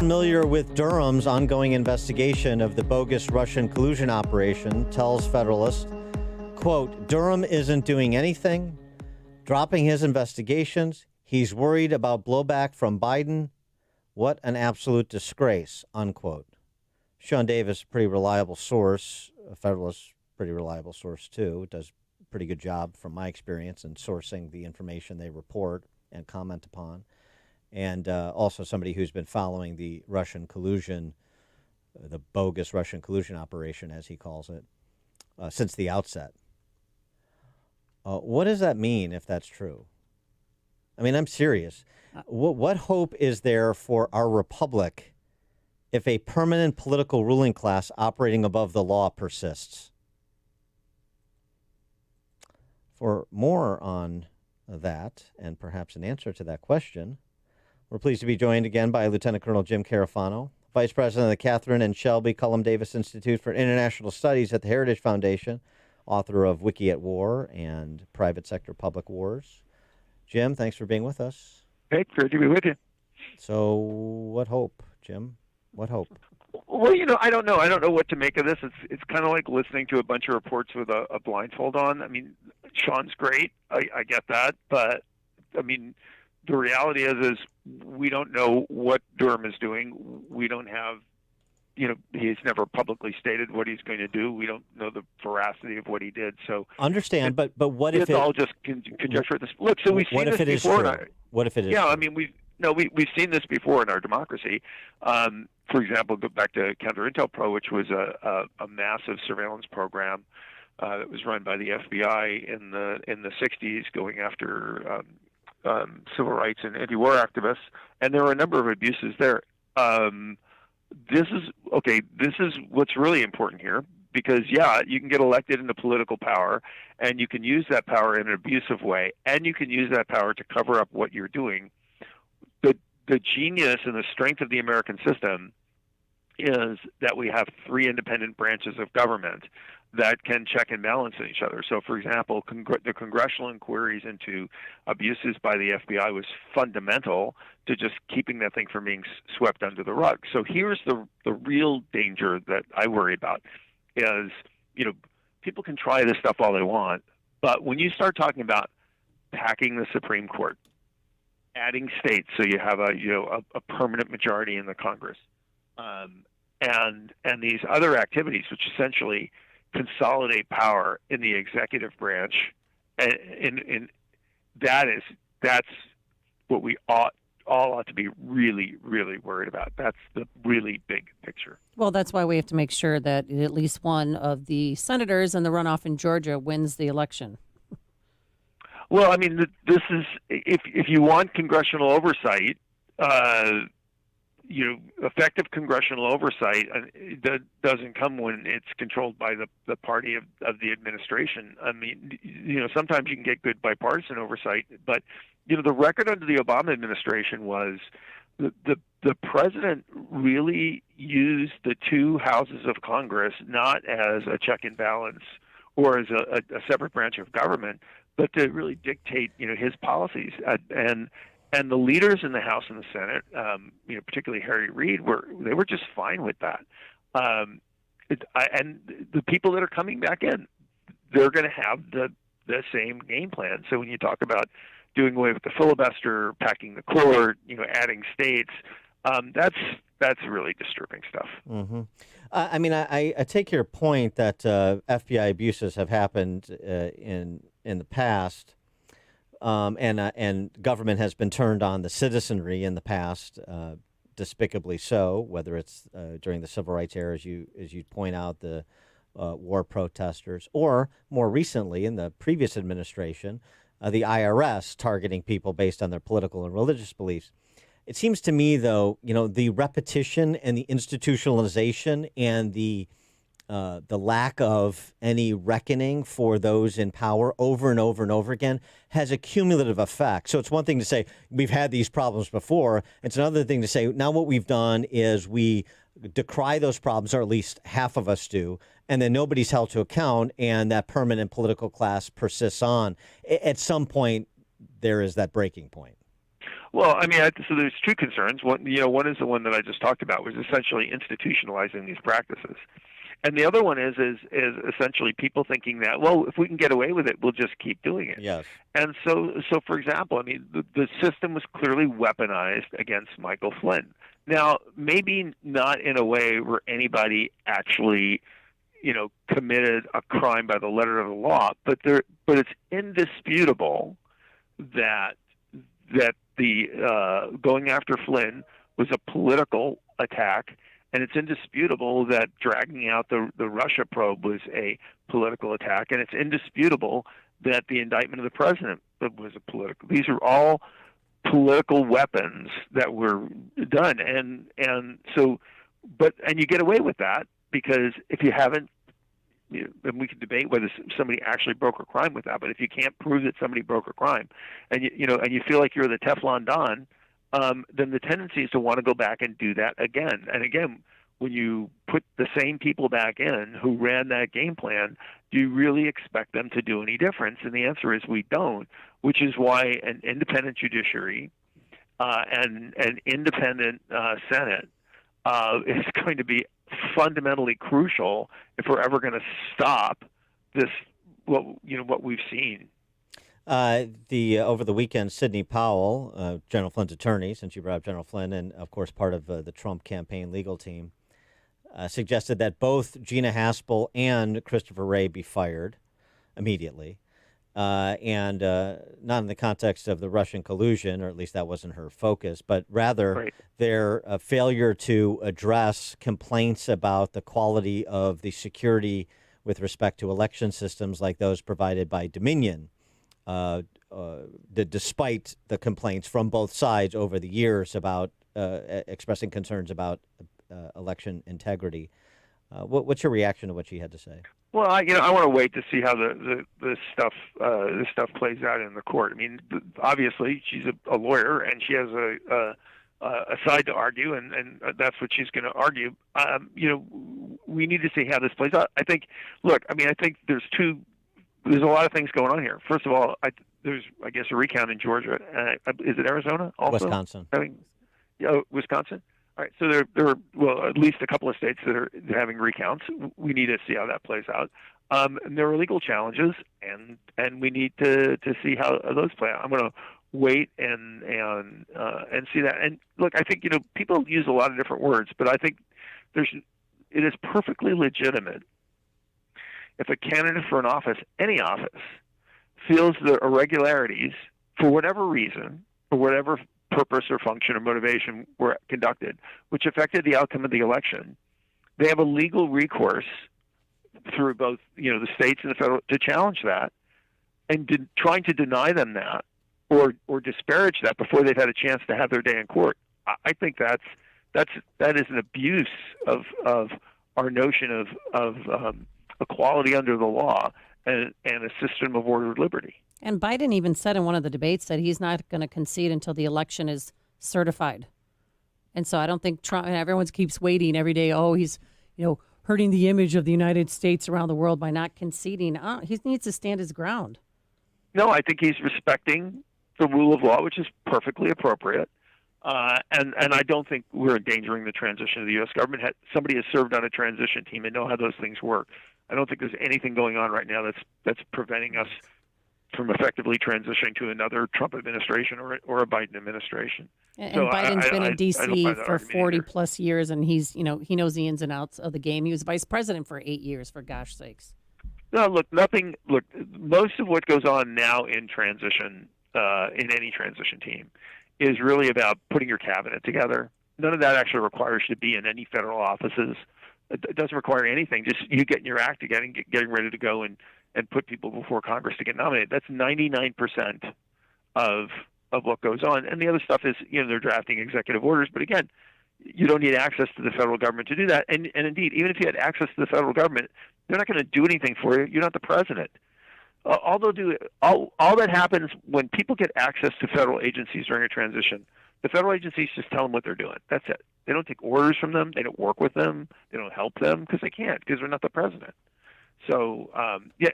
Familiar with Durham's ongoing investigation of the bogus Russian collusion operation, tells Federalist, quote, Durham isn't doing anything, dropping his investigations. He's worried about blowback from Biden. What an absolute disgrace, unquote. Sean Davis, pretty reliable source, a Federalist, pretty reliable source too, does a pretty good job from my experience in sourcing the information they report and comment upon. And also somebody who's been following the Russian collusion, the bogus Russian collusion operation, as he calls it, since the outset. What does that mean if that's true? I mean, I'm serious. What hope is there for our republic if a permanent political ruling class operating above the law persists? For more on that, and perhaps an answer to that question, we're pleased to be joined again by Lieutenant Colonel Jim Carafano, Vice President of the Catherine and Shelby Cullum Davis Institute for International Studies at the Heritage Foundation, author of Wiki at War and Private Sector Public Wars. Jim, thanks for being with us. Hey, great to be with you. So what hope, Jim? What hope? Well, I don't know. I don't know what to make of this. It's kind of like listening to a bunch of reports with a blindfold on. I mean, Sean's great. I get that. But, I mean, the reality is we don't know what Durham is doing. We don't have, he's never publicly stated what he's going to do. We don't know the veracity of what he did. So understand, but what if it's all just conjecture? Look, so we've seen this before. What if it is? Yeah, true? I mean, we've seen this before in our democracy. For example, go back to COINTELPRO, which was a massive surveillance program that was run by the FBI in the 60s, going after civil rights and anti-war activists, and there were a number of abuses there. This is what's really important here, because you can get elected into political power, and you can use that power in an abusive way, and you can use that power to cover up what you're doing. The genius and the strength of the American system is that we have three independent branches of government that can check and balance each other. So, for example, the congressional inquiries into abuses by the FBI was fundamental to just keeping that thing from being swept under the rug. So here's the real danger that I worry about is, people can try this stuff all they want, but when you start talking about packing the Supreme Court, adding states so you have a permanent majority in the Congress, and these other activities which essentially consolidate power in the executive branch, and that's what we all ought to be really, really worried about. That's the really big picture. Well, that's why we have to make sure that at least one of the senators in the runoff in Georgia wins the election. Well, I mean, this is if you want congressional oversight, effective congressional oversight that doesn't come when it's controlled by the party of the administration. I mean, sometimes you can get good bipartisan oversight, but the record under the Obama administration was the president really used the two houses of Congress not as a check and balance or as a separate branch of government, but to really dictate his policies. And the leaders in the House and the Senate, particularly Harry Reid, they were just fine with that. And the people that are coming back in, they're going to have the same game plan. So when you talk about doing away with the filibuster, packing the court, adding states, that's really disturbing stuff. Mm-hmm. I mean, I take your point that FBI abuses have happened in the past. And government has been turned on the citizenry in the past, despicably so, whether it's during the civil rights era, as you point out, the war protesters, or more recently in the previous administration, the IRS targeting people based on their political and religious beliefs. It seems to me, though, the repetition and the institutionalization and the lack of any reckoning for those in power over and over and over again has a cumulative effect. So it's one thing to say we've had these problems before. It's another thing to say now what we've done is we decry those problems, or at least half of us do, and then nobody's held to account, and that permanent political class persists on. At some point, there is that breaking point. Well, I mean, so there's two concerns. One is the one that I just talked about, was essentially institutionalizing these practices, and the other one is essentially people thinking that, well, if we can get away with it, we'll just keep doing it. Yes. And so for example, I mean, the system was clearly weaponized against Michael Flynn. Now, maybe not in a way where anybody actually, committed a crime by the letter of the law, but it's indisputable that the going after Flynn was a political attack, and it's indisputable that dragging out the Russia probe was a political attack, and it's indisputable that the indictment of the president was a political. These are all political weapons that were done, and you get away with that because if you haven't, and we can debate whether somebody actually broke a crime with that, but if you can't prove that somebody broke a crime, and you feel like you're the Teflon Don, then the tendency is to want to go back and do that again and again. When you put the same people back in who ran that game plan, do you really expect them to do any difference? And the answer is we don't, which is why an independent judiciary and an independent Senate is going to be fundamentally crucial if we're ever going to stop this, what we've seen. Over the weekend, Sidney Powell, General Flynn's attorney, since you brought up General Flynn, and of course part of the Trump campaign legal team, suggested that both Gina Haspel and Christopher Wray be fired immediately, and not in the context of the Russian collusion, or at least that wasn't her focus, but rather their failure to address complaints about the quality of the security with respect to election systems like those provided by Dominion, despite the complaints from both sides over the years about expressing concerns about election integrity. What's your reaction to what she had to say? Well, I want to wait to see how this stuff plays out in the court. I mean, obviously she's a lawyer and she has a side to argue, and that's what she's going to argue. We need to see how this plays out. I think there's a lot of things going on here. First of all, there's I guess a recount in Georgia. Is it Arizona also? Wisconsin. Wisconsin. All right, so there are at least a couple of states that are having recounts. We need to see how that plays out. And there are legal challenges, and we need to see how those play out. I'm going to wait and see that. And look, I think people use a lot of different words, but I think it is perfectly legitimate if a candidate for an office, any office, feels the irregularities for whatever reason, for whatever purpose or function or motivation were conducted, which affected the outcome of the election, they have a legal recourse through both the states and the federal to challenge that, and trying to deny them that or disparage that before they've had a chance to have their day in court. I think that is an abuse of our notion of equality under the law and a system of ordered liberty. And Biden even said in one of the debates that he's not going to concede until the election is certified. And so I don't think Trump, and everyone keeps waiting every day, he's, hurting the image of the United States around the world by not conceding. He needs to stand his ground. No, I think he's respecting the rule of law, which is perfectly appropriate. And I don't think we're endangering the transition of the U.S. government. Somebody has served on a transition team and know how those things work. I don't think there's anything going on right now that's preventing us from effectively transitioning to another Trump administration or a Biden administration. And so Biden's been in D.C. for 40 either. plus years, and he's, he knows the ins and outs of the game. He was vice president for 8 years, for gosh sakes. No, look, most of what goes on now in transition, in any transition team, is really about putting your cabinet together. None of that actually requires you to be in any federal offices. It doesn't require anything. Just you getting your act together and getting ready to go and put people before Congress to get nominated. That's 99% of what goes on. And the other stuff is, they're drafting executive orders. But again, you don't need access to the federal government to do that. And indeed, even if you had access to the federal government, they're not going to do anything for you. You're not the president. All that happens when people get access to federal agencies during a transition, the federal agencies just tell them what they're doing. That's it. They don't take orders from them. They don't work with them. They don't help them because they can't, because they're not the president. So you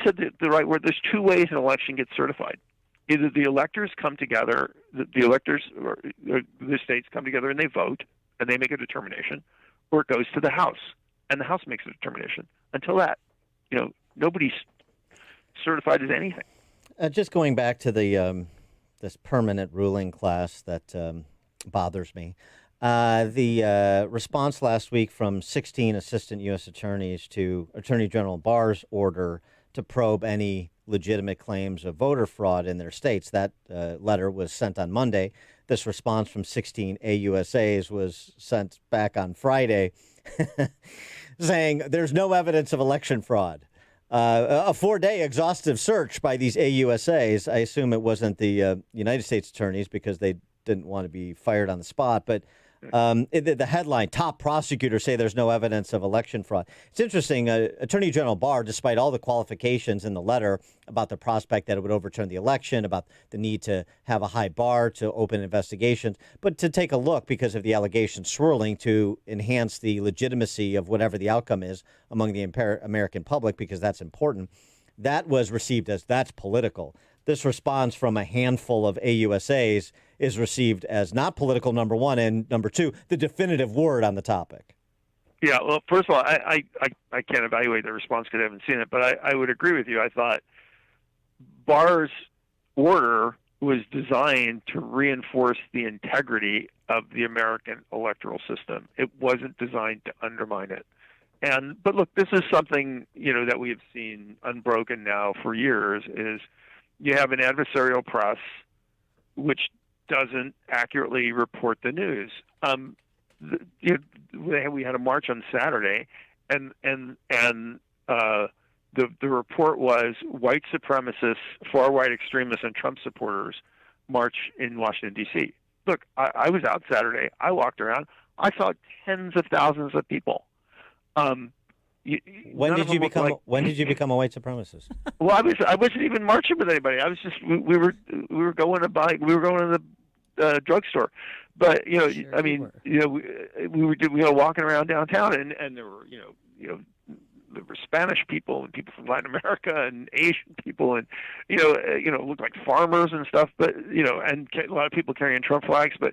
said the right word. There's two ways an election gets certified. Either the electors come together, the electors or the states come together and they vote and they make a determination, or it goes to the House and the House makes a determination. Until that, nobody's certified as anything. Just going back to the this permanent ruling class that bothers me. The response last week from 16 assistant U.S. attorneys to Attorney General Barr's order to probe any legitimate claims of voter fraud in their states. That letter was sent on Monday. This response from 16 AUSAs was sent back on Friday saying there's no evidence of election fraud. A 4-day exhaustive search by these AUSAs. I assume it wasn't the United States attorneys because they didn't want to be fired on the spot, but the headline, top prosecutors say there's no evidence of election fraud. It's interesting. Attorney General Barr, despite all the qualifications in the letter about the prospect that it would overturn the election, about the need to have a high bar to open investigations, but to take a look because of the allegations swirling to enhance the legitimacy of whatever the outcome is among the American public, because that's important, that was received as that's political. This response from a handful of AUSAs is received as not political, number one, and number two, the definitive word on the topic. Yeah, well, first of all, I can't evaluate the response because I haven't seen it, but I would agree with you. I thought Barr's order was designed to reinforce the integrity of the American electoral system. It wasn't designed to undermine it. But look, this is something, that we have seen unbroken now for years, is you have an adversarial press which doesn't accurately report the news. We had a march on Saturday, and the report was white supremacists, far right extremists, and Trump supporters march in Washington D.C. Look, I was out Saturday. I walked around. I saw tens of thousands of people. When did you become a white supremacist? Well, I wasn't even marching with anybody. I was just we were going to the drugstore, but Sure we were walking around downtown, and there were there were Spanish people and people from Latin America and Asian people, and looked like farmers and stuff, but and a lot of people carrying Trump flags, but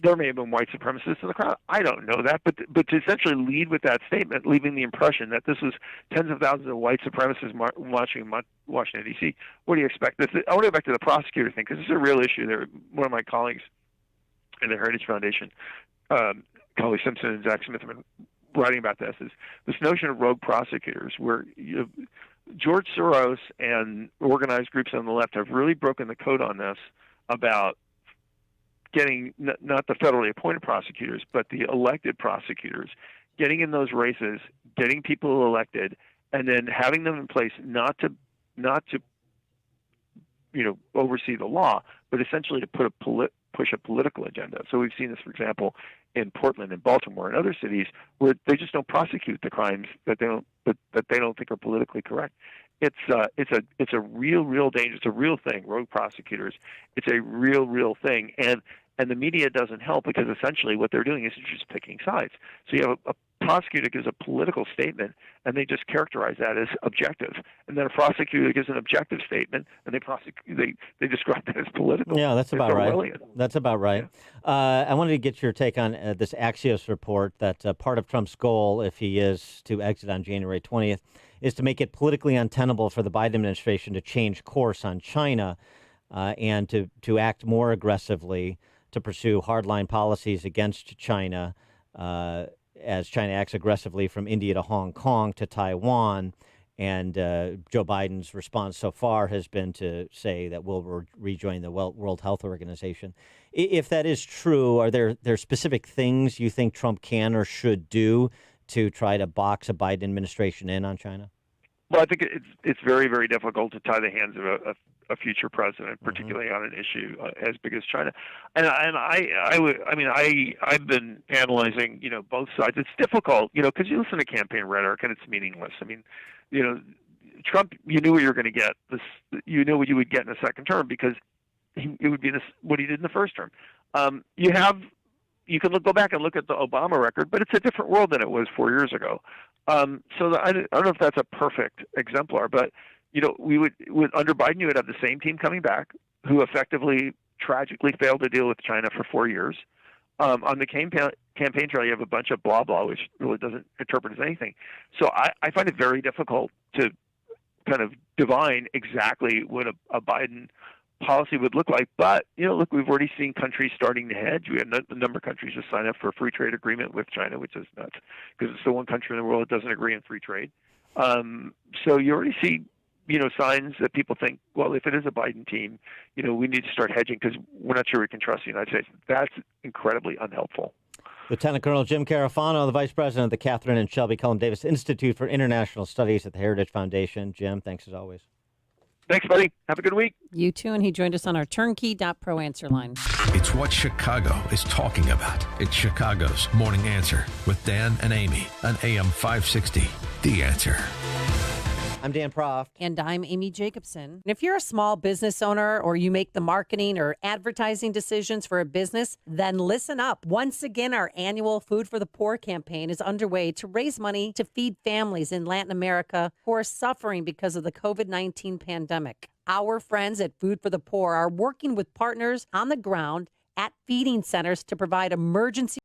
there may have been white supremacists in the crowd. I don't know that, but to essentially lead with that statement, leaving the impression that this was tens of thousands of white supremacists marching in Washington, D.C., what do you expect? I want to go back to the prosecutor thing, because this is a real issue. One of my colleagues in the Heritage Foundation, Collie Simpson and Zach Smith, have been writing about this, is this notion of rogue prosecutors, where George Soros and organized groups on the left have really broken the code on this about getting not the federally appointed prosecutors, but the elected prosecutors, getting in those races, getting people elected, and then having them in place not to oversee the law, but essentially to push a political agenda. So we've seen this, for example, in Portland and Baltimore and other cities, where they just don't prosecute the crimes that they don't think are politically correct. It's a real danger. It's a real thing. Rogue prosecutors. It's a real thing, and the media doesn't help, because essentially what they're doing is just picking sides. So you have a prosecutor gives a political statement, and they just characterize that as objective, and then a prosecutor gives an objective statement, and they describe that as political. Yeah, that's about right. That's about right. Yeah. I wanted to get your take on this Axios report that part of Trump's goal, if he is to exit on January 20th, is to make it politically untenable for the Biden administration to change course on China and to act more aggressively, to pursue hardline policies against China as China acts aggressively from India to Hong Kong to Taiwan. And Joe Biden's response so far has been to say that we'll rejoin the World Health Organization. If that is true, are there specific things you think Trump can or should do to try to box a Biden administration in on China? Well, I think it's very, very difficult to tie the hands of a future president, particularly on an issue as big as China. And I've been analyzing both sides. It's difficult, because you listen to campaign rhetoric and it's meaningless. I mean, Trump, you knew what you were going to get. You knew what you would get in the second term, because it would be what he did in the first term. You can go back and look at the Obama record, but it's a different world than it was 4 years ago. So I don't know if that's a perfect exemplar, but under Biden, you would have the same team coming back who effectively, tragically failed to deal with China for 4 years. On the campaign trail, you have a bunch of blah blah, which really doesn't interpret as anything. So I find it very difficult to kind of divine exactly what a Biden policy would look like. But, look, we've already seen countries starting to hedge. We have a number of countries just sign up for a free trade agreement with China, which is nuts because it's the one country in the world that doesn't agree on free trade. So you already see, signs that people think, well, if it is a Biden team, we need to start hedging because we're not sure we can trust the United States. That's incredibly unhelpful. Lieutenant Colonel Jim Carafano, the Vice President of the Catherine and Shelby Cullum Davis Institute for International Studies at the Heritage Foundation. Jim, thanks as always. Thanks, buddy. Have a good week. You too, and he joined us on our turnkey.pro answer line. It's what Chicago is talking about. It's Chicago's Morning Answer with Dan and Amy on AM 560. The Answer. I'm Dan Proft. And I'm Amy Jacobson. And if you're a small business owner or you make the marketing or advertising decisions for a business, then listen up. Once again, our annual Food for the Poor campaign is underway to raise money to feed families in Latin America who are suffering because of the COVID-19 pandemic. Our friends at Food for the Poor are working with partners on the ground at feeding centers to provide emergency